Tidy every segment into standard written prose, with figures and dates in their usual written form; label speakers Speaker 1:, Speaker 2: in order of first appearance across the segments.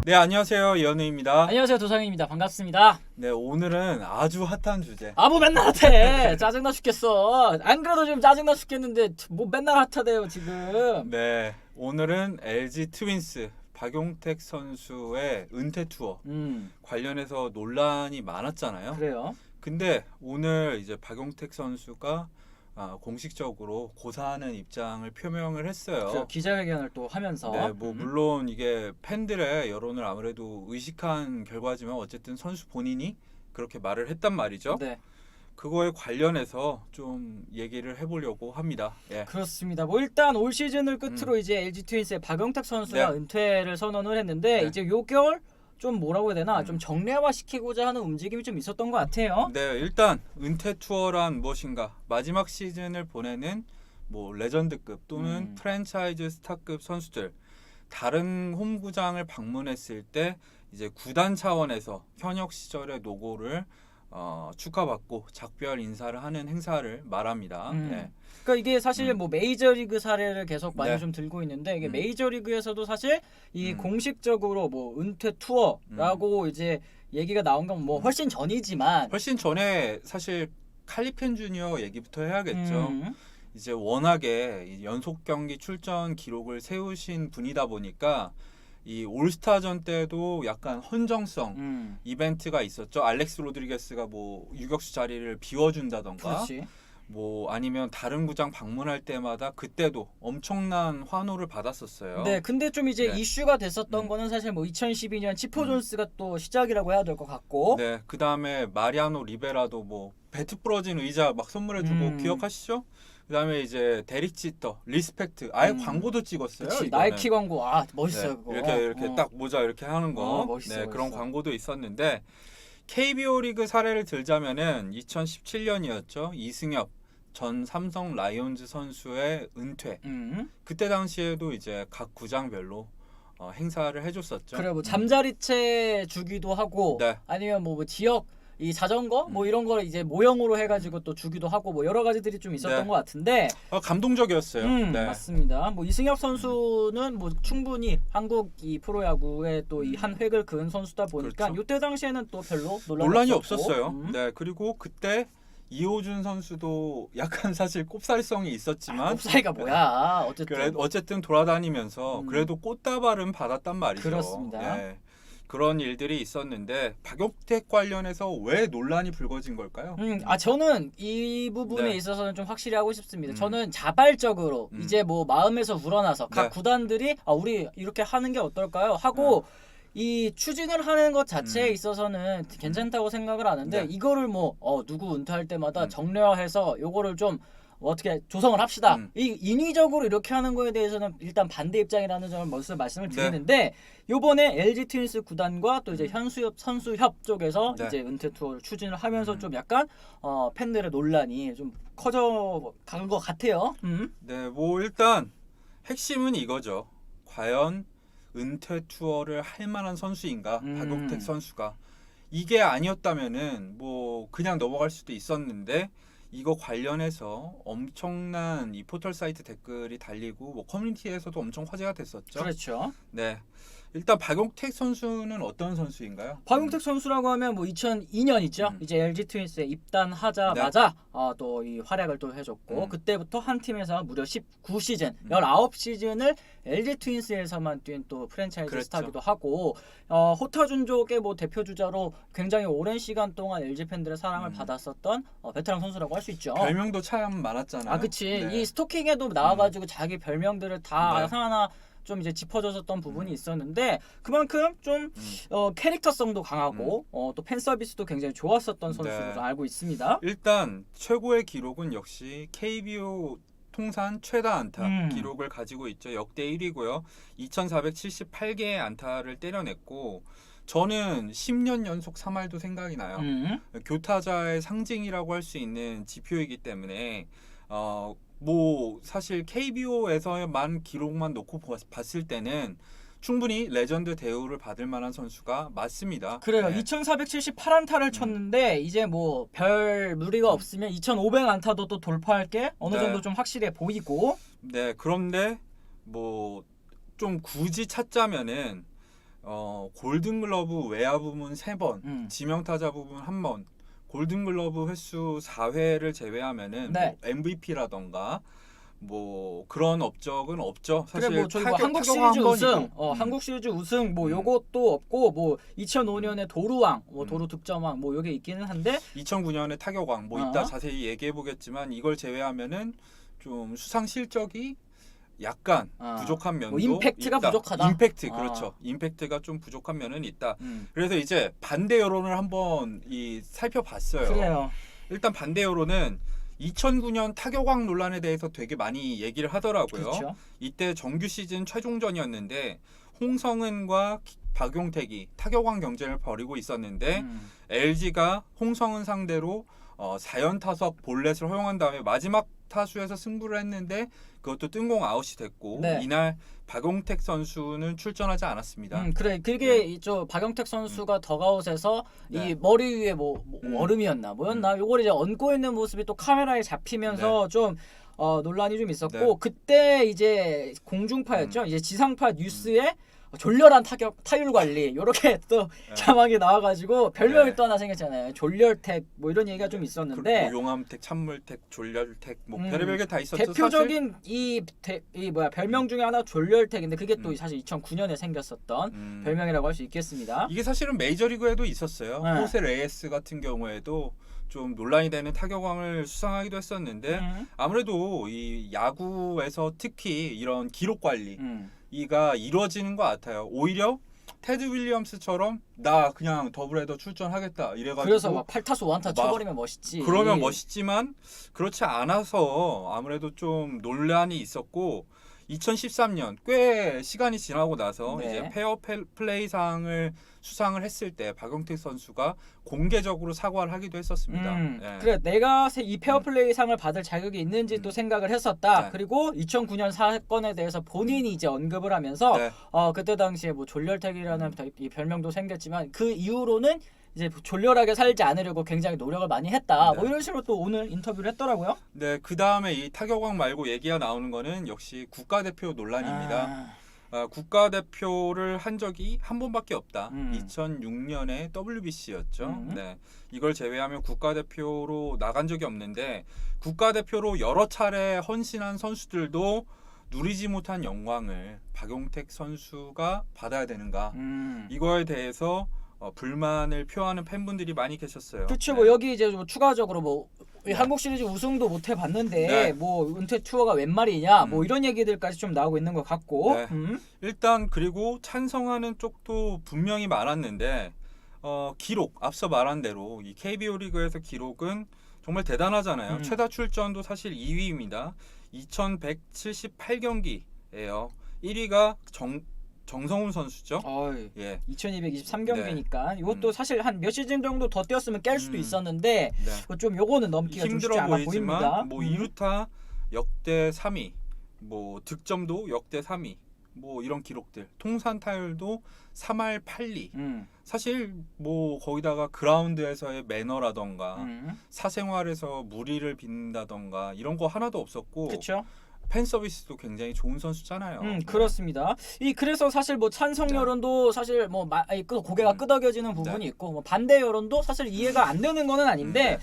Speaker 1: 네, 안녕하세요. 이현우입니다.
Speaker 2: 안녕하세요, 도상입니다. 반갑습니다.
Speaker 1: 네, 오늘은 아주 핫한 주제.
Speaker 2: 뭐 맨날 핫해. 짜증나 죽겠어. 안 그래도 지금 짜증나 죽겠는데 뭐 맨날 핫하대요 지금.
Speaker 1: 네, 오늘은 LG 트윈스 박용택 선수의 은퇴 투어 관련해서 논란이 많았잖아요.
Speaker 2: 그래요.
Speaker 1: 근데 오늘 이제 박용택 선수가 공식적으로 고사하는 입장을 표명을 했어요.
Speaker 2: 기자회견을 또 하면서.
Speaker 1: 네, 뭐 물론 이게 팬들의 여론을 아무래도 의식한 결과지만 어쨌든 선수 본인이 그렇게 말을 했단 말이죠.
Speaker 2: 네.
Speaker 1: 그거에 관련해서 좀 얘기를 해보려고 합니다. 예.
Speaker 2: 그렇습니다. 뭐 일단 올 시즌을 끝으로 이제 LG 트윈스의 박용택 선수가
Speaker 1: 네.
Speaker 2: 은퇴를 선언을 했는데
Speaker 1: 네.
Speaker 2: 이제 요 겨울 좀 뭐라고 해야 되나 좀 정례화시키고자 하는 움직임이 좀 있었던 것 같아요.
Speaker 1: 네, 일단 은퇴 투어란 무엇인가? 마지막 시즌을 보내는 뭐 레전드급 또는 프랜차이즈 스타급 선수들 다른 홈구장을 방문했을 때 이제 구단 차원에서 현역 시절의 노고를 축하받고 작별 인사를 하는 행사를 말합니다. 네.
Speaker 2: 그러니까 이게 사실 뭐 메이저리그 사례를 계속 많이
Speaker 1: 네.
Speaker 2: 좀 들고 있는데 이게 메이저리그에서도 사실 이 공식적으로 뭐 은퇴 투어라고 이제 얘기가 나온 건 뭐 훨씬 전이지만
Speaker 1: 훨씬 전에 사실 칼리펜 주니어 얘기부터 해야겠죠. 이제 워낙에 이 연속 경기 출전 기록을 세우신 분이다 보니까 이 올스타전 때도 약간 헌정성 이벤트가 있었죠. 알렉스 로드리게스가 뭐 유격수 자리를 비워준다던가
Speaker 2: 그렇지.
Speaker 1: 뭐 아니면 다른 구장 방문할 때마다 그때도 엄청난 환호를 받았었어요.
Speaker 2: 네, 근데 좀 이제
Speaker 1: 네.
Speaker 2: 이슈가 됐었던 거는 사실 뭐 2012년 치포 존스가 또 시작이라고 해야 될 것 같고.
Speaker 1: 네, 그 다음에 마리아노 리베라도 뭐 배트 부러진 의자 막 선물해주고 기억하시죠? 그 다음에 이제 데릭 지터, 리스펙트, 아예 광고도 찍었어요.
Speaker 2: 그치,
Speaker 1: 이거는.
Speaker 2: 나이키 광고, 멋있어요.
Speaker 1: 네,
Speaker 2: 그거.
Speaker 1: 이렇게 딱 모자 이렇게 하는 거,
Speaker 2: 멋있어,
Speaker 1: 네, 그런
Speaker 2: 멋있어.
Speaker 1: 광고도 있었는데 KBO 리그 사례를 들자면은 2017년이었죠. 이승엽 전 삼성 라이온즈 선수의 은퇴. 그때 당시에도 이제 각 구장별로 행사를 해줬었죠.
Speaker 2: 그래 뭐 잠자리채 주기도 하고
Speaker 1: 네.
Speaker 2: 아니면 뭐 지역 이 자전거 뭐 이런 걸 이제 모형으로 해가지고 또 주기도 하고 뭐 여러 가지들이 좀 있었던
Speaker 1: 네.
Speaker 2: 것 같은데.
Speaker 1: 감동적이었어요. 네.
Speaker 2: 맞습니다. 뭐 이승엽 선수는 뭐 충분히 한국 이 프로야구에 또 이 한 획을 그은 선수다 보니까
Speaker 1: 그렇죠.
Speaker 2: 이때 당시에는 또 별로
Speaker 1: 논란이
Speaker 2: 없었고.
Speaker 1: 없었어요. 네, 그리고 그때 이호준 선수도 약간 사실 꼽살성이 있었지만
Speaker 2: 옵사이가 뭐야?
Speaker 1: 어쨌든 돌아다니면서 그래도 꽃다발은 받았단 말이죠.
Speaker 2: 그렇습니다.
Speaker 1: 네, 그런 일들이 있었는데 박용택 관련해서 왜 논란이 불거진 걸까요?
Speaker 2: 저는 이 부분에
Speaker 1: 네.
Speaker 2: 있어서는 좀 확실히 하고 싶습니다. 저는 자발적으로 이제 뭐 마음에서 우러나서 각
Speaker 1: 네.
Speaker 2: 구단들이 우리 이렇게 하는 게 어떨까요? 하고 이 추진을 하는 것 자체에 있어서는 괜찮다고 생각을 하는데
Speaker 1: 네.
Speaker 2: 이거를 뭐 누구 은퇴할 때마다 정례화해서 요거를 좀 어떻게 조성을 합시다. 이 인위적으로 이렇게 하는 거에 대해서는 일단 반대 입장이라는 점을 먼저 말씀을 드리는데 요번에 LG 트윈스 구단과 또 이제 선수협 쪽에서
Speaker 1: 네.
Speaker 2: 이제 은퇴 투어를 추진을 하면서 좀 약간 팬들의 논란이 좀 커져 간 것 같아요.
Speaker 1: 네, 뭐 일단 핵심은 이거죠. 과연 은퇴 투어를 할 만한 선수인가? 박용택 선수가 이게 아니었다면은 뭐 그냥 넘어갈 수도 있었는데 이거 관련해서 엄청난 이 포털 사이트 댓글이 달리고 뭐 커뮤니티에서도 엄청 화제가 됐었죠.
Speaker 2: 그렇죠.
Speaker 1: 네. 일단 박용택 선수는 어떤 선수인가요?
Speaker 2: 박용택 선수라고 하면 뭐 2002년 있죠. 이제 LG 트윈스에 입단하자마자 또 이 활약을 또 해줬고 그때부터 한 팀에서 무려 19시즌, 19시즌을 LG 트윈스에서만 뛴 또 프랜차이즈
Speaker 1: 그렇죠.
Speaker 2: 스타기도 하고 호타준족의 뭐 대표 주자로 굉장히 오랜 시간 동안 LG 팬들의 사랑을 받았었던 베테랑 선수라고 할 수 있죠.
Speaker 1: 별명도 참 많았잖아요.
Speaker 2: 그치.
Speaker 1: 네.
Speaker 2: 이 스토킹에도 나와가지고 자기 별명들을 다
Speaker 1: 네.
Speaker 2: 하나하나 좀 이제 짚어줬었던 부분이 있었는데 그만큼 좀 캐릭터성도 강하고 또 팬 서비스도 굉장히 좋았었던 선수로 좀 알고 있습니다.
Speaker 1: 일단 최고의 기록은 역시 KBO 통산 최다 안타 기록을 가지고 있죠. 역대 1위고요. 2,478개의 안타를 때려냈고 저는 10년 연속 3할도 생각이 나요. 교타자의 상징이라고 할 수 있는 지표이기 때문에 뭐 사실 KBO에서만 기록만 놓고 봤을 때는 충분히 레전드 대우를 받을 만한 선수가 맞습니다.
Speaker 2: 그래요.
Speaker 1: 네.
Speaker 2: 2,478안타를 쳤는데 이제 뭐 별 무리가 없으면 2,500안타도 또 돌파할 게 어느
Speaker 1: 네.
Speaker 2: 정도 좀 확실해 보이고.
Speaker 1: 네, 그런데 뭐 좀 굳이 찾자면은 골든글러브 외야 부문 3번, 지명타자 부분 1번, 골든글러브 횟수 4회를 제외하면은
Speaker 2: 네.
Speaker 1: 뭐 MVP라던가 뭐 그런 업적은 없죠.
Speaker 2: 그래
Speaker 1: 사실
Speaker 2: 뭐 저희 뭐 한국
Speaker 1: 타격
Speaker 2: 시리즈
Speaker 1: 한
Speaker 2: 우승,
Speaker 1: 번이고.
Speaker 2: 한국 시리즈 우승 뭐 요것도 없고 뭐 2005년에 도루왕, 뭐
Speaker 1: 음.
Speaker 2: 도루 득점왕 뭐 요게 있기는 한데
Speaker 1: 2009년에 타격왕 뭐 이따 자세히 얘기해 보겠지만 이걸 제외하면은 좀 수상 실적이 약간 부족한 면도
Speaker 2: 뭐 임팩트가
Speaker 1: 있다.
Speaker 2: 부족하다.
Speaker 1: 임팩트 그렇죠. 임팩트가 좀 부족한 면은 있다. 그래서 이제 반대 여론을 한번 살펴봤어요.
Speaker 2: 그래요.
Speaker 1: 일단 반대 여론은 2009년 타격왕 논란에 대해서 되게 많이 얘기를 하더라고요.
Speaker 2: 그렇죠.
Speaker 1: 이때 정규 시즌 최종전이었는데 홍성은과 박용택이 타격왕 경쟁을 벌이고 있었는데 LG가 홍성은 상대로 4연타석 볼넷을 허용한 다음에 마지막 타수에서 승부를 했는데 그것도 뜬공 아웃이 됐고
Speaker 2: 네.
Speaker 1: 이날 박용택 선수는 출전하지 않았습니다.
Speaker 2: 그래 그게 저 박용택 선수가 더가웃에서 이 머리 위에 뭐 얼음이었나 뭐였나 요걸 이제 얹고 있는 모습이 또 카메라에 잡히면서 좀 논란이 좀 있었고 그때 이제 공중파였죠. 이제 지상파 뉴스에 졸렬한 타율 관리 요렇게 또 자막이 나와가지고 별명이 또 하나 생겼잖아요. 졸렬택 뭐 이런 얘기가 좀 있었는데
Speaker 1: 뭐 용암택, 찬물택, 졸렬택 뭐 별의별 게 다 있었죠.
Speaker 2: 대표적인 이 별명 중에 하나 졸렬택인데 그게 또 사실 2009년에 생겼었던 별명이라고 할 수 있겠습니다.
Speaker 1: 이게 사실은 메이저리그에도 있었어요. 호세 레이스 같은 경우에도 좀 논란이 되는 타격왕을 수상하기도 했었는데 아무래도 이 야구에서 특히 이런 기록 관리 이가 이루어지는 것 같아요. 오히려 테드 윌리엄스처럼 나 그냥 더블헤더 출전하겠다 이래가지고
Speaker 2: 그래서 막 8타수 1타 쳐버리면 멋있지.
Speaker 1: 그러면 멋있지만 그렇지 않아서 아무래도 좀 논란이 있었고 2013년 꽤 시간이 지나고 나서 이제 페어 플레이상을 수상을 했을 때 박용택 선수가 공개적으로 사과를 하기도 했었습니다.
Speaker 2: 그래 내가 이 페어플레이 상을 받을 자격이 있는지 또 생각을 했었다. 그리고 2009년 사건에 대해서 본인이 이제 언급을 하면서 그때 당시에 뭐 졸렬택이라는 이 별명도 생겼지만 그 이후로는 이제 졸렬하게 살지 않으려고 굉장히 노력을 많이 했다. 뭐 이런 식으로 또 오늘 인터뷰를 했더라고요.
Speaker 1: 네, 그 다음에 이 타격왕 말고 얘기가 나오는 거는 역시 국가대표 논란입니다. 국가대표를 한 적이 한 번밖에 없다. 2006년에 WBC였죠. 네, 이걸 제외하면 국가대표로 나간 적이 없는데 국가대표로 여러 차례 헌신한 선수들도 누리지 못한 영광을 박용택 선수가 받아야 되는가? 이거에 대해서 불만을 표하는 팬분들이 많이 계셨어요.
Speaker 2: 그렇죠. 뭐 여기 이제 뭐 추가적으로 뭐 한국 시리즈 우승도 못 해봤는데 뭐 은퇴 투어가 웬 말이냐 뭐 이런 얘기들까지 좀 나오고 있는 것 같고
Speaker 1: 일단 그리고 찬성하는 쪽도 분명히 많았는데 기록 앞서 말한 대로 이 KBO 리그에서 기록은 정말 대단하잖아요. 최다 출전도 사실 2위입니다. 2178경기예요. 1위가 정성훈 선수죠.
Speaker 2: 2223경기니까 이것도 사실 한 몇 시즌 정도 더 뛰었으면 깰 수도 있었는데 좀 요거는 넘기가 좀 쉽지 않아 보입니다.
Speaker 1: 뭐 2루타 역대 3위, 뭐 득점도 역대 3위, 뭐 이런 기록들, 통산 타율도 3할 8리. 사실 뭐 거기다가 그라운드에서의 매너라던가 사생활에서 무리를 빚는다던가 이런 거 하나도 없었고.
Speaker 2: 그렇죠.
Speaker 1: 팬 서비스도 굉장히 좋은 선수잖아요.
Speaker 2: 그렇습니다. 그래서 사실 뭐 찬성 여론도 사실 뭐 고개가 끄덕여지는 부분이 있고 뭐 반대 여론도 사실 이해가 안 되는 거는 아닌데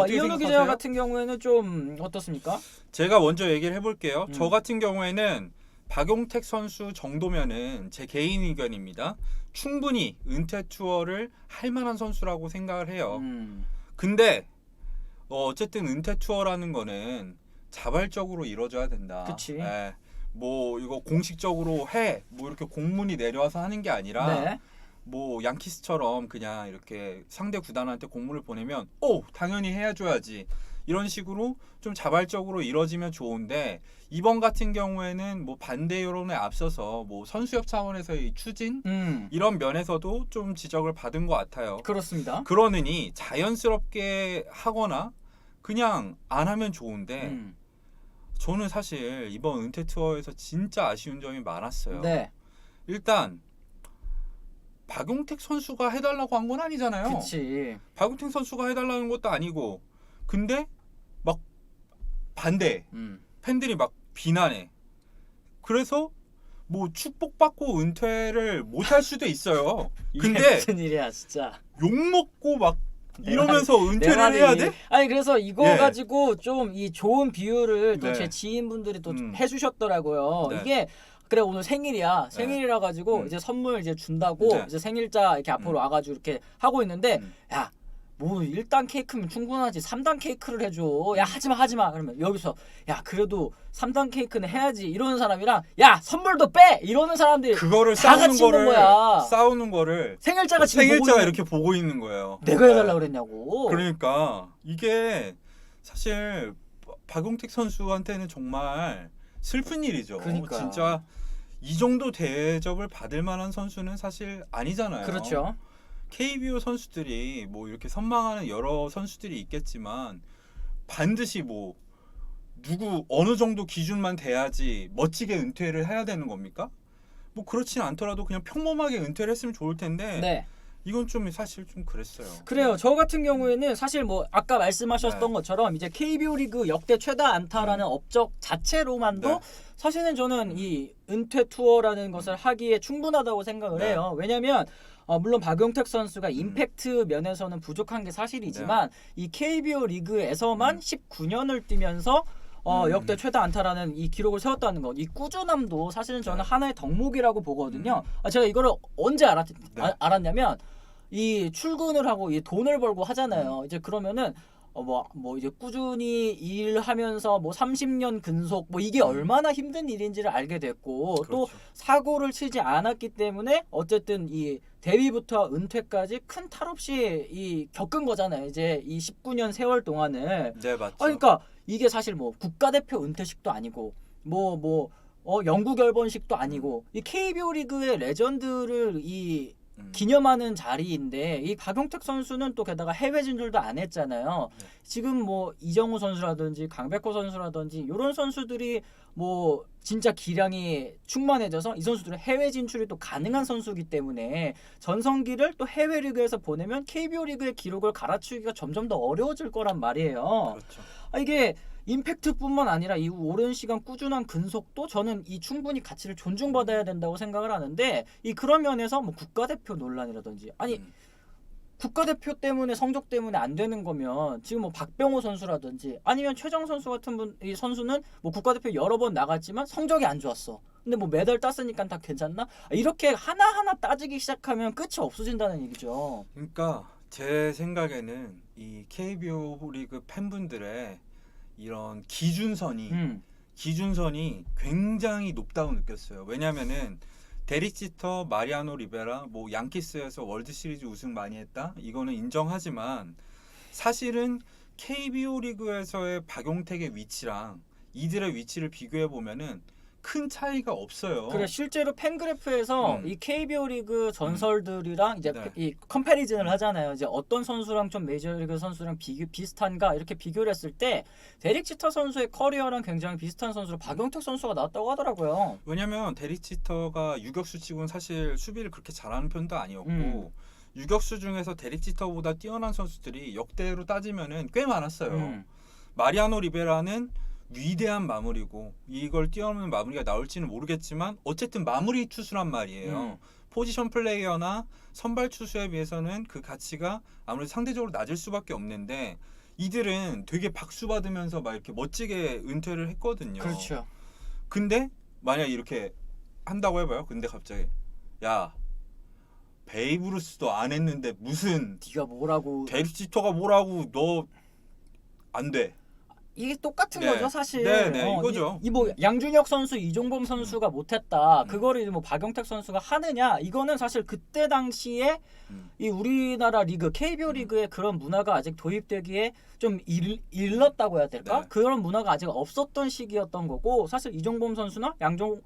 Speaker 2: 이현우 기자 같은 경우에는 좀 어떻습니까?
Speaker 1: 제가 먼저 얘기를 해볼게요. 저 같은 경우에는 박용택 선수 정도면은 제 개인 의견입니다. 충분히 은퇴 투어를 할 만한 선수라고 생각을 해요. 근데 어쨌든 은퇴 투어라는 거는 자발적으로 이루어져야 된다.
Speaker 2: 그치.
Speaker 1: 뭐 이거 공식적으로 뭐 이렇게 공문이 내려와서 하는 게 아니라 뭐 양키스처럼 그냥 이렇게 상대 구단한테 공문을 보내면 당연히 해줘야지 이런 식으로 좀 자발적으로 이루어지면 좋은데 이번 같은 경우에는 뭐 반대 여론에 앞서서 뭐 선수협 차원에서의 추진 이런 면에서도 좀 지적을 받은 것 같아요.
Speaker 2: 그렇습니다.
Speaker 1: 그러느니 자연스럽게 하거나 그냥 안 하면 좋은데 저는 사실 이번 은퇴 투어에서 진짜 아쉬운 점이 많았어요. 일단 박용택 선수가 해달라고 한 건 아니잖아요.
Speaker 2: 그치.
Speaker 1: 박용택 선수가 해달라는 것도 아니고 근데 막 반대 팬들이 막 비난해. 그래서 뭐 축복받고 은퇴를 못할 수도 있어요.
Speaker 2: 이게
Speaker 1: 근데
Speaker 2: 무슨 일이야 진짜.
Speaker 1: 욕 먹고 막
Speaker 2: 내
Speaker 1: 이러면서
Speaker 2: 내
Speaker 1: 은퇴를
Speaker 2: 말이
Speaker 1: 해야 돼?
Speaker 2: 아니 그래서 이거
Speaker 1: 예.
Speaker 2: 가지고 좀 이 좋은 비유를 또
Speaker 1: 네.
Speaker 2: 제 지인분들이 또
Speaker 1: 음.
Speaker 2: 해주셨더라고요.
Speaker 1: 네.
Speaker 2: 이게 그래 오늘 생일이야.
Speaker 1: 네.
Speaker 2: 생일이라 가지고 이제 선물 이제 준다고
Speaker 1: 네.
Speaker 2: 이제 생일자 이렇게 앞으로 와가지고 이렇게 하고 있는데 야. 뭐 1단 케이크면 충분하지 3단 케이크를 해줘. 야 하지마 그러면 여기서 야 그래도 3단 케이크는 해야지 이러는 사람이랑 야 선물도 빼 이러는 사람들이
Speaker 1: 그거를
Speaker 2: 다
Speaker 1: 싸우는
Speaker 2: 같이 있는
Speaker 1: 거를
Speaker 2: 거야.
Speaker 1: 싸우는 거를
Speaker 2: 생일자가 지금 보고
Speaker 1: 생일자가
Speaker 2: 있는-
Speaker 1: 이렇게 보고 있는 거예요.
Speaker 2: 내가 해달라 그랬냐고.
Speaker 1: 그러니까 이게 사실 박용택 선수한테는 정말 슬픈 일이죠.
Speaker 2: 그러니까요.
Speaker 1: 진짜 이 정도 대접을 받을 만한 선수는 사실 아니잖아요.
Speaker 2: 그렇죠.
Speaker 1: KBO 선수들이 뭐 이렇게 선망하는 여러 선수들이 있겠지만 반드시 뭐 누구 어느 정도 기준만 돼야지 멋지게 은퇴를 해야 되는 겁니까? 뭐 그렇진 않더라도 그냥 평범하게 은퇴를 했으면 좋을 텐데
Speaker 2: 네.
Speaker 1: 이건 좀 사실 좀 그랬어요.
Speaker 2: 그래요. 저 같은 경우에는 사실 뭐 아까 말씀하셨던
Speaker 1: 네.
Speaker 2: 것처럼 이제 KBO 리그 역대 최다 안타라는 업적 자체로만도
Speaker 1: 네.
Speaker 2: 사실은 저는 이 은퇴 투어라는 것을 하기에 충분하다고 생각을
Speaker 1: 네.
Speaker 2: 해요. 왜냐하면 물론 박용택 선수가 임팩트 면에서는 부족한 게 사실이지만 이 KBO 리그에서만 19년을 뛰면서 역대 최다 안타라는 이 기록을 세웠다는 것, 이 꾸준함도 사실은 저는
Speaker 1: 네.
Speaker 2: 하나의 덕목이라고 보거든요. 제가 이거를 언제 알았냐면 이 출근을 하고 이 돈을 벌고 하잖아요. 이제 그러면은 뭐 이제 꾸준히 일하면서 뭐 30년 근속 뭐 이게 얼마나 힘든 일인지를 알게 됐고 또
Speaker 1: 그렇죠.
Speaker 2: 사고를 치지 않았기 때문에 어쨌든 이 데뷔부터 은퇴까지 큰 탈 없이 이 겪은 거잖아요. 이제 이 19년 세월 동안을.
Speaker 1: 네, 맞죠.
Speaker 2: 그러니까 이게 사실 뭐 국가대표 은퇴식도 아니고 영구 결번식도 아니고 이 KBO 리그의 레전드를 이 기념하는 자리인데 이 박용택 선수는 또 게다가 해외 진출도 안 했잖아요.
Speaker 1: 네.
Speaker 2: 지금 뭐 이정우 선수라든지 강백호 선수라든지 이런 선수들이 뭐 진짜 기량이 충만해져서 이 선수들은 해외 진출이 또 가능한 선수이기 때문에 전성기를 또 해외 리그에서 보내면 KBO 리그의 기록을 갈아치우기가 점점 더 어려워질 거란 말이에요.
Speaker 1: 그렇죠.
Speaker 2: 이게 임팩트뿐만 아니라 이 오랜 시간 꾸준한 근속도 저는 이 충분히 가치를 존중받아야 된다고 생각을 하는데 이 그런 면에서 뭐 국가대표 논란이라든지 아니 국가대표 때문에 성적 때문에 안 되는 거면 지금 뭐 박병호 선수라든지 아니면 최정 선수 같은 이 선수는 뭐 국가대표 여러 번 나갔지만 성적이 안 좋았어. 근데 뭐 메달 땄으니까 다 괜찮나? 이렇게 하나하나 따지기 시작하면 끝이 없어진다는 얘기죠.
Speaker 1: 그러니까 제 생각에는 이 KBO 리그 팬분들의 이런 기준선이 굉장히 높다고 느꼈어요. 왜냐면은 데릭 지터, 마리아노 리베라, 뭐 양키스에서 월드 시리즈 우승 많이 했다. 이거는 인정하지만 사실은 KBO 리그에서의 박용택의 위치랑 이들의 위치를 비교해 보면은 큰 차이가 없어요.
Speaker 2: 그래 실제로 팬그래프에서 이 KBO 리그 전설들이랑 이제
Speaker 1: 네.
Speaker 2: 이 컴패리즌을 하잖아요. 이제 어떤 선수랑 좀 메이저리그 선수랑 비슷한가 이렇게 비교를 했을 때 데릭 지터 선수의 커리어랑 굉장히 비슷한 선수로 박용택 선수가 나왔다고 하더라고요.
Speaker 1: 왜냐면 데릭 지터가 유격수 치고는 사실 수비를 그렇게 잘하는 편도 아니었고 유격수 중에서 데릭 지터보다 뛰어난 선수들이 역대로 따지면은 꽤 많았어요. 마리아노 리베라는 위대한 마무리고 이걸 뛰어넘는 마무리가 나올지는 모르겠지만 어쨌든 마무리 투수란 말이에요. 포지션 플레이어나 선발 투수에 비해서는 그 가치가 아무래도 상대적으로 낮을 수밖에 없는데 이들은 되게 박수 받으면서 막 이렇게 멋지게 은퇴를 했거든요.
Speaker 2: 그렇죠.
Speaker 1: 근데 만약 이렇게 한다고 해봐요. 근데 갑자기 야 베이브 루스도 안 했는데 무슨
Speaker 2: 네가 뭐라고
Speaker 1: 데릭 지터가 뭐라고 너 안 돼.
Speaker 2: 이게 똑같은
Speaker 1: 네.
Speaker 2: 거죠 사실.
Speaker 1: 네, 이거죠.
Speaker 2: 뭐 양준혁 선수, 이종범 선수가 못했다. 그거를 뭐 박용택 선수가 하느냐? 이거는 사실 그때 당시에 이 우리나라 리그 KBO 리그의 그런 문화가 아직 도입되기에 좀 일렀다고 해야 될까?
Speaker 1: 네.
Speaker 2: 그런 문화가 아직 없었던 시기였던 거고 사실 이종범 선수나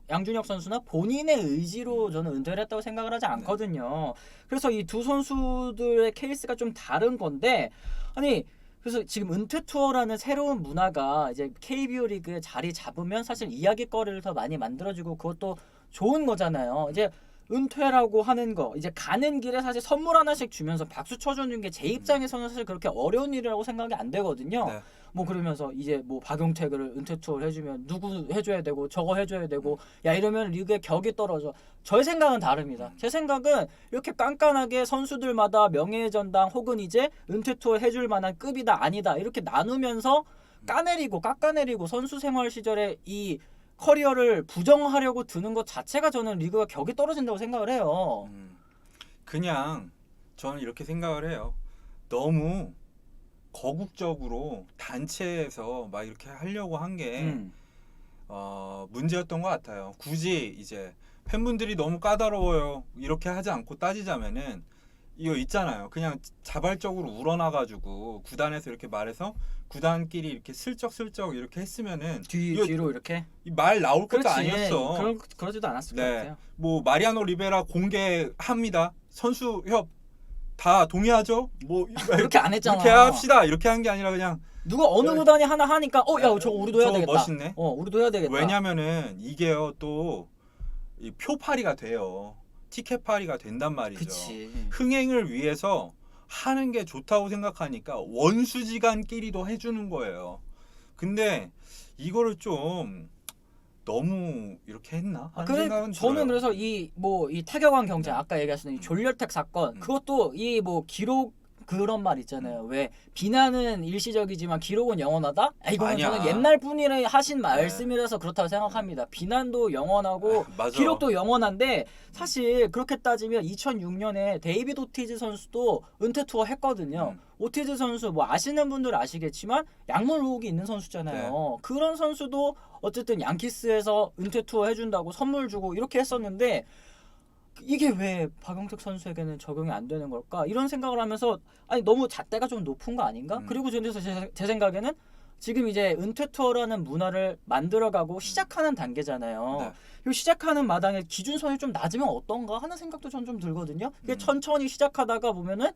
Speaker 2: 양준혁 선수나 본인의 의지로 저는 은퇴를 했다고 생각을 하지 않거든요. 그래서 이 두 선수들의 케이스가 좀 다른 건데 아니. 그래서 지금 은퇴 투어라는 새로운 문화가 이제 KBO 리그에 자리 잡으면 사실 이야기거리를 더 많이 만들어주고 그것도 좋은 거잖아요. 이제 은퇴라고 하는 거 이제 가는 길에 사실 선물 하나씩 주면서 박수 쳐주는 게 제 입장에서는 사실 그렇게 어려운 일이라고 생각이 안 되거든요.
Speaker 1: 네.
Speaker 2: 뭐 그러면서 이제 뭐 박용택을 은퇴 투어를 해주면 누구 해줘야 되고 저거 해줘야 되고 야 이러면 리그의 격이 떨어져. 저의 생각은 다릅니다. 제 생각은 이렇게 깐깐하게 선수들마다 명예의 전당 혹은 이제 은퇴 투어 해줄 만한 급이다 아니다 이렇게 나누면서 까내리고 깎아내리고 선수 생활 시절에 이 커리어를 부정하려고 드는 것 자체가 저는 리그가 격이 떨어진다고 생각을 해요.
Speaker 1: 그냥 저는 이렇게 생각을 해요. 너무 거국적으로 단체에서 막 이렇게 하려고 한 게 문제였던 것 같아요. 굳이 이제 팬분들이 너무 까다로워요 이렇게 하지 않고 따지자면은 이거 있잖아요. 그냥 자발적으로 우러나가지고 구단에서 이렇게 말해서 구단끼리 이렇게 슬쩍슬쩍 이렇게 했으면은
Speaker 2: 뒤로 이렇게
Speaker 1: 말 나올 것도
Speaker 2: 그렇지.
Speaker 1: 아니었어.
Speaker 2: 그러지도 않았을 것
Speaker 1: 네.
Speaker 2: 같아요.
Speaker 1: 뭐 마리아노 리베라 공개합니다. 선수협 다 동의하죠? 뭐
Speaker 2: 그렇게 안 했잖아.
Speaker 1: 이렇게 합시다. 이렇게 한 게 아니라 그냥
Speaker 2: 누가 어느
Speaker 1: 네.
Speaker 2: 구단이 하나 하니까 야 저거 우리도 해야
Speaker 1: 저거
Speaker 2: 되겠다.
Speaker 1: 멋있네.
Speaker 2: 우리도 해야 되겠다.
Speaker 1: 왜냐면은 이게요 또 이 표팔이가 돼요. 티켓팔이가 된단 말이죠.
Speaker 2: 그치.
Speaker 1: 흥행을 위해서 하는 게 좋다고 생각하니까 원수지간끼리도 해주는 거예요. 근데 이거를 좀 너무 이렇게 했나 하는 생각은
Speaker 2: 저는
Speaker 1: 들어요.
Speaker 2: 그래서 이 타격왕 경쟁 아까 얘기하신 이 졸렬택 사건 그것도 이 뭐 기록 그런 말 있잖아요. 왜 비난은 일시적이지만 기록은 영원하다? 이거는
Speaker 1: 아니야.
Speaker 2: 저는 옛날 분이 하신 말씀이라서 그렇다고 생각합니다. 비난도 영원하고
Speaker 1: 맞아.
Speaker 2: 기록도 영원한데 사실 그렇게 따지면 2006년에 데이비드 오티즈 선수도 은퇴 투어 했거든요. 오티즈 선수 뭐 아시는 분들 아시겠지만 약물 의혹이 있는 선수잖아요.
Speaker 1: 네.
Speaker 2: 그런 선수도 어쨌든 양키스에서 은퇴 투어 해준다고 선물 주고 이렇게 했었는데 이게 왜 박용택 선수에게는 적용이 안 되는 걸까? 이런 생각을 하면서 아니 너무 잣대가 좀 높은 거 아닌가? 그리고 그래서 제 생각에는 지금 이제 은퇴 투어라는 문화를 만들어가고 시작하는 단계잖아요.
Speaker 1: 네.
Speaker 2: 이 시작하는 마당에 기준선이 좀 낮으면 어떤가 하는 생각도 전 좀 들거든요. 이게 천천히 시작하다가 보면은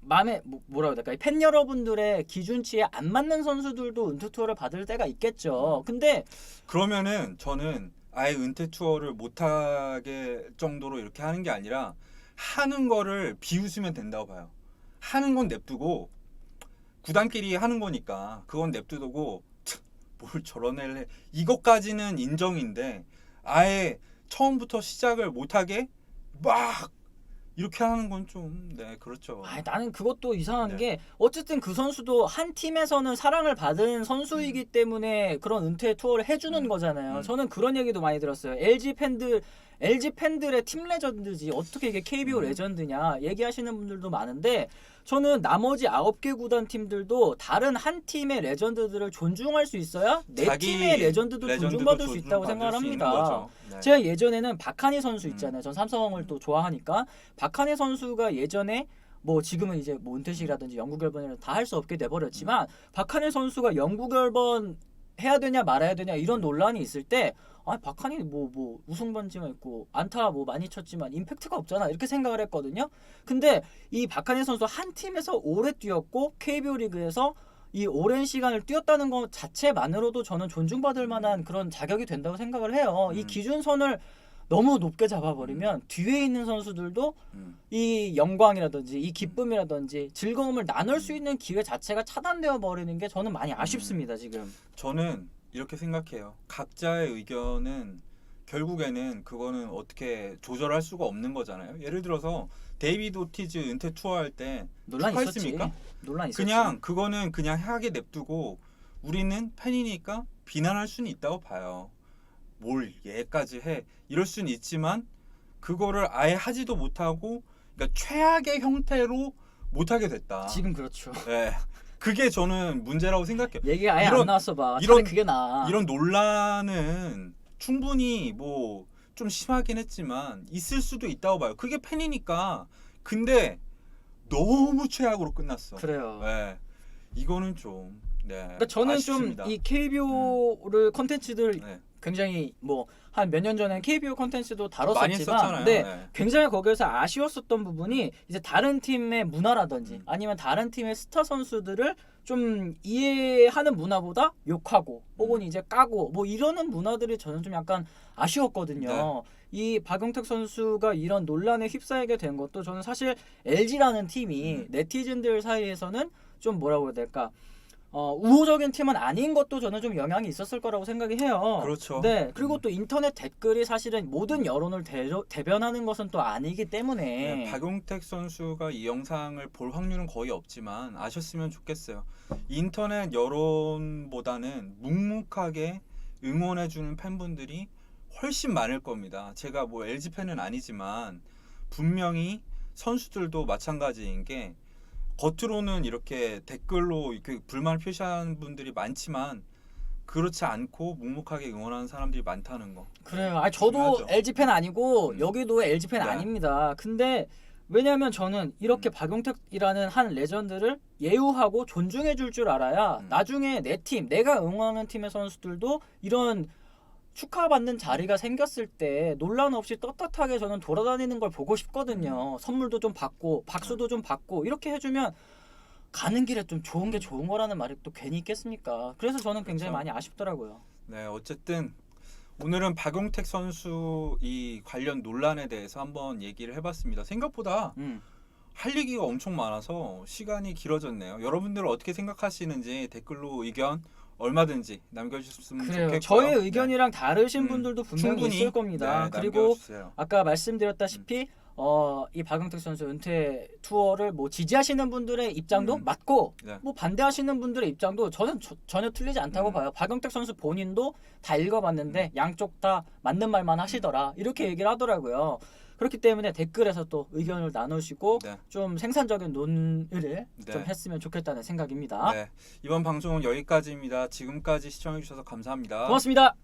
Speaker 2: 마음에 뭐라고 해야 될까? 팬 여러분들의 기준치에 안 맞는 선수들도 은퇴 투어를 받을 때가 있겠죠. 근데
Speaker 1: 그러면은 저는 아예 은퇴 투어를 못하게 정도로 이렇게 하는 게 아니라 하는 거를 비웃으면 된다고 봐요. 하는 건 냅두고 구단끼리 하는 거니까 그건 냅두고 뭘 저런 애를 해. 이것까지는 인정인데 아예 처음부터 시작을 못하게 막 이렇게 하는 건 좀 그렇죠.
Speaker 2: 나는 그것도 이상한
Speaker 1: 네.
Speaker 2: 게 어쨌든 그 선수도 한 팀에서는 사랑을 받은 선수이기 때문에 그런 은퇴 투어를 해주는 거잖아요. 저는 그런 얘기도 많이 들었어요. LG 팬들의 팀 레전드지 어떻게 이게 KBO 레전드냐 얘기하시는 분들도 많은데 저는 나머지 9개 구단 팀들도 다른 한 팀의 레전드들을 존중할 수 있어야 내 팀의 레전드도 존중받을 수 있다고 생각을 합니다. 제가 예전에는 박한희 선수 있잖아요. 전 삼성을 또 좋아하니까 박한희 선수가 예전에 뭐 지금은 이제 뭐 은퇴식이라든지 영구 결번이라 다 할 수 없게 돼버렸지만 박한희 선수가 영구 결번 해야 되냐 말아야 되냐 이런 논란이 있을 때 박한희 뭐 우승 반지만 있고 안타 뭐 많이 쳤지만 임팩트가 없잖아 이렇게 생각을 했거든요. 근데 이 박한희 선수 한 팀에서 오래 뛰었고 KBO 리그에서 이 오랜 시간을 뛰었다는 것 자체만으로도 저는 존중받을 만한 그런 자격이 된다고 생각을 해요. 이 기준선을 너무 높게 잡아버리면 뒤에 있는 선수들도 이 영광이라든지 이 기쁨이라든지 즐거움을 나눌 수 있는 기회 자체가 차단되어 버리는 게 저는 많이 아쉽습니다. 지금
Speaker 1: 저는 이렇게 생각해요. 각자의 의견은 결국에는 그거는 어떻게 조절할 수가 없는 거잖아요. 예를 들어서 데이비드 오티즈 은퇴 투어할 때
Speaker 2: 논란 있었지.
Speaker 1: 축하했습니까?
Speaker 2: 논란 있었지.
Speaker 1: 그냥 그거는 그냥 하게 냅두고 우리는 팬이니까 비난할 수는 있다고 봐요. 뭘 얘까지 해 이럴 수는 있지만 그거를 아예 하지도 못하고 그러니까 최악의 형태로 못하게 됐다.
Speaker 2: 지금 그렇죠.
Speaker 1: 네. 그게 저는 문제라고 생각해요.
Speaker 2: 얘기가 아예 안 나왔어 봐. 그게 나아.
Speaker 1: 이런 논란은 충분히 뭐 좀 심하긴 했지만 있을 수도 있다고 봐요. 그게 팬이니까. 근데 너무 최악으로 끝났어.
Speaker 2: 그래요.
Speaker 1: 네. 이거는 좀
Speaker 2: 그러니까 저는
Speaker 1: 아쉽습니다.
Speaker 2: 좀 이 KBO를 컨텐츠들
Speaker 1: 네.
Speaker 2: 굉장히 뭐 한 몇 년 전에 KBO 컨텐츠도
Speaker 1: 많이
Speaker 2: 다뤘었지만
Speaker 1: 했었잖아요.
Speaker 2: 근데
Speaker 1: 네.
Speaker 2: 굉장히 거기에서 아쉬웠었던 부분이 이제 다른 팀의 문화라든지 아니면 다른 팀의 스타 선수들을 좀 이해하는 문화보다 욕하고 혹은 이제 까고 뭐 이러는 문화들이 저는 좀 약간 아쉬웠거든요. 이 박용택 선수가 이런 논란에 휩싸이게 된 것도 저는 사실 LG라는 팀이 네티즌들 사이에서는 좀 뭐라고 해야 될까? 우호적인 팀은 아닌 것도 저는 좀 영향이 있었을 거라고 생각이 해요.
Speaker 1: 그렇죠.
Speaker 2: 네. 그리고 또 인터넷 댓글이 사실은 모든 여론을 대변하는 것은 또 아니기 때문에
Speaker 1: 네, 박용택 선수가 이 영상을 볼 확률은 거의 없지만 아셨으면 좋겠어요. 인터넷 여론보다는 묵묵하게 응원해주는 팬분들이 훨씬 많을 겁니다. 제가 뭐 LG 팬은 아니지만 분명히 선수들도 마찬가지인 게 겉으로는 이렇게 댓글로 이렇게 불만을 표시하는 분들이 많지만 그렇지 않고 묵묵하게 응원하는 사람들이 많다는 거.
Speaker 2: 그래요. 아 저도
Speaker 1: 중요하죠.
Speaker 2: LG 팬 아니고 여기도 LG 팬
Speaker 1: 네.
Speaker 2: 아닙니다. 근데 왜냐하면 저는 이렇게 박용택이라는 한 레전드를 예우하고 존중해 줄 줄 알아야 나중에 내 팀, 내가 응원하는 팀의 선수들도 이런 축하받는 자리가 생겼을 때 논란 없이 떳떳하게 저는 돌아다니는 걸 보고 싶거든요. 선물도 좀 받고 박수도 좀 받고 이렇게 해주면 가는 길에 좀 좋은 게 좋은 거라는 말이 또 괜히 있겠습니까? 그래서 저는 굉장히
Speaker 1: 그렇죠.
Speaker 2: 많이 아쉽더라고요.
Speaker 1: 네, 어쨌든 오늘은 박용택 선수 이 관련 논란에 대해서 한번 얘기를 해봤습니다. 생각보다 할 얘기가 엄청 많아서 시간이 길어졌네요. 여러분들은 어떻게 생각하시는지 댓글로 의견 얼마든지 남겨주셨으면
Speaker 2: 그래요.
Speaker 1: 좋겠고요.
Speaker 2: 저의 의견이랑 다르신 분들도 분명히
Speaker 1: 충분히,
Speaker 2: 있을 겁니다.
Speaker 1: 네,
Speaker 2: 그리고
Speaker 1: 남겨주세요.
Speaker 2: 아까 말씀드렸다시피 이 박용택 선수 은퇴 투어를 뭐 지지하시는 분들의 입장도 맞고
Speaker 1: 네.
Speaker 2: 뭐 반대하시는 분들의 입장도 저는 전혀 틀리지 않다고 봐요. 박용택 선수 본인도 다 읽어봤는데 양쪽 다 맞는 말만 하시더라 이렇게 얘기를 하더라고요. 그렇기 때문에 댓글에서 또 의견을 나누시고
Speaker 1: 네.
Speaker 2: 좀 생산적인 논의를
Speaker 1: 네.
Speaker 2: 좀 했으면 좋겠다는 생각입니다.
Speaker 1: 네, 이번 방송은 여기까지입니다. 지금까지 시청해주셔서 감사합니다.
Speaker 2: 고맙습니다.